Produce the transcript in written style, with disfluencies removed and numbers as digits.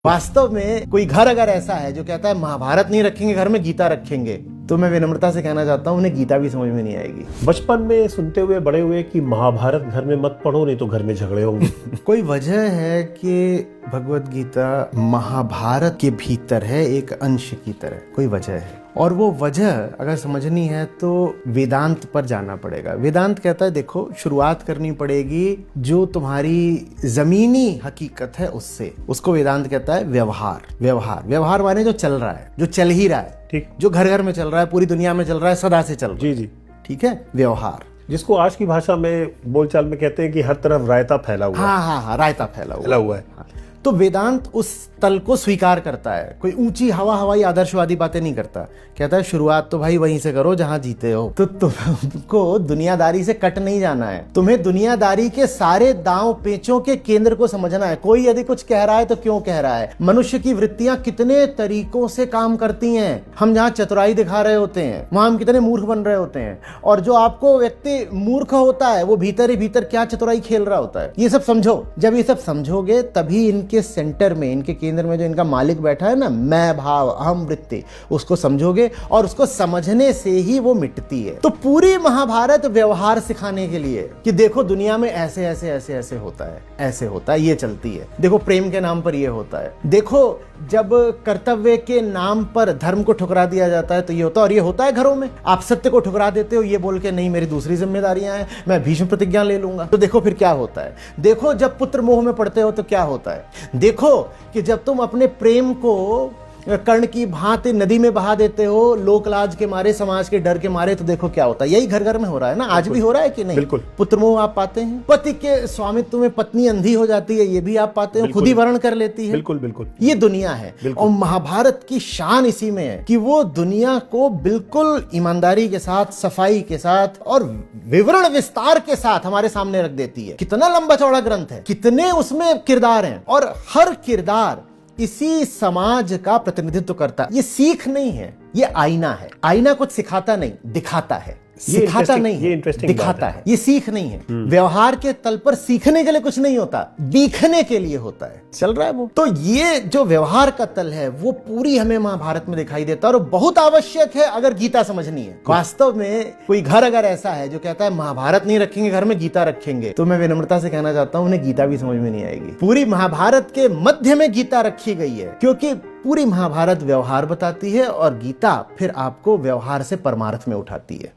वास्तव में कोई घर अगर ऐसा है जो कहता है महाभारत नहीं रखेंगे घर में, गीता रखेंगे, तो मैं विनम्रता से कहना चाहता हूँ उन्हें गीता भी समझ में नहीं आएगी। बचपन में सुनते हुए बड़े हुए कि महाभारत घर में मत पढ़ो नहीं तो घर में झगड़े होंगे। कोई वजह है कि भगवत गीता महाभारत के भीतर है, एक अंश की तरह कोई वजह है। और वो वजह अगर समझनी है तो वेदांत पर जाना पड़ेगा। वेदांत कहता है देखो, शुरुआत करनी पड़ेगी जो तुम्हारी जमीनी हकीकत है उससे। उसको वेदांत कहता है व्यवहार। व्यवहार व्यवहार माने जो चल रहा है, जो चल ही रहा है, ठीक, जो घर घर में चल रहा है, पूरी दुनिया में चल रहा है, सदा से चल रहा है। जी जी, ठीक है, व्यवहार, जिसको आज की भाषा में बोलचाल में कहते हैं कि हर तरफ रायता फैला हुआ है। हाँ, रायता फैला हुआ है। हाँ। तो वेदांत उस तल को स्वीकार करता है, कोई ऊंची हवाई आदर्शवादी बातें नहीं करता। कहता है शुरुआत तो भाई वहीं से करो जहां जीते हो। तो तुमको दुनियादारी से कट नहीं जाना है, तुम्हें दुनियादारी के सारे दांव पेचों के केंद्र को समझना है। कोई यदि कुछ कह रहा है तो क्यों कह रहा है, मनुष्य की वृत्तियां कितने तरीकों से काम करती हैं। हम जहां चतुराई दिखा रहे होते हैं वहां हम कितने मूर्ख बन रहे होते हैं, और जो आपको व्यक्ति मूर्ख होता है वो भीतर ही भीतर क्या चतुराई खेल रहा होता है। ये सब समझो। जब ये सब समझोगे तभी इनके सेंटर में, इनके केंद्र में जो इनका मालिक बैठा है ना, मैं भाव अहम वृत्ति, उसको समझोगे और उसको समझने से ही वो मिटती है। तो पूरी महाभारत व्यवहार सिखाने के लिए कि देखो दुनिया में ऐसे ऐसे ऐसे ऐसे होता है, ऐसे होता है, ये चलती है। देखो प्रेम के नाम पर ये होता है। देखो जब कर्तव्य के नाम पर धर्म को ठुकरा दिया जाता है तो ये होता है, और ये होता है घरों में। आप सत्य को ठुकरा देते हो ये बोल के नहीं मेरी दूसरी जिम्मेदारियां हैं, मैं भीष्म प्रतिज्ञा ले लूंगा। तो देखो फिर क्या होता है। देखो जब पुत्र मोह में पड़ते हो तो क्या होता है। देखो कि जब तुम अपने प्रेम को कर्ण की भांति नदी में बहा देते हो लोकलाज के मारे, समाज के डर के मारे, तो देखो क्या होता है। यही घर घर में हो रहा है ना, आज भी हो रहा है कि नहीं। बिल्कुल। पुत्र मोह आप पाते हैं, पति के स्वामित्व में पत्नी अंधी हो जाती है, ये भी आप पाते हो, खुद ही वर्ण कर लेती है। बिल्कुल बिल्कुल, ये दुनिया है। और महाभारत की शान इसी में है कि वो दुनिया को बिल्कुल ईमानदारी के साथ, सफाई के साथ और विवरण विस्तार के साथ हमारे सामने रख देती है। कितना लंबा चौड़ा ग्रंथ है, कितने उसमें किरदार हैं, और हर किरदार इसी समाज का प्रतिनिधित्व करता है। ये सीख नहीं है, ये आईना है। आईना कुछ सिखाता नहीं, दिखाता है। सिखाता नहीं है, दिखाता है। ये सीख नहीं है। व्यवहार के तल पर सीखने के लिए कुछ नहीं होता, दिखने के लिए होता है। चल रहा है वो। तो ये जो व्यवहार का तल है वो पूरी हमें महाभारत में दिखाई देता है, और बहुत आवश्यक है अगर गीता समझनी है। वास्तव में कोई घर अगर ऐसा है जो कहता है महाभारत नहीं रखेंगे घर में, गीता रखेंगे, तो मैं विनम्रता से कहना चाहता हूं उन्हें गीता भी समझ में नहीं आएगी। पूरी महाभारत के मध्य में गीता रखी गई है, क्योंकि पूरी महाभारत व्यवहार बताती है और गीता फिर आपको व्यवहार से परमार्थ में उठाती है।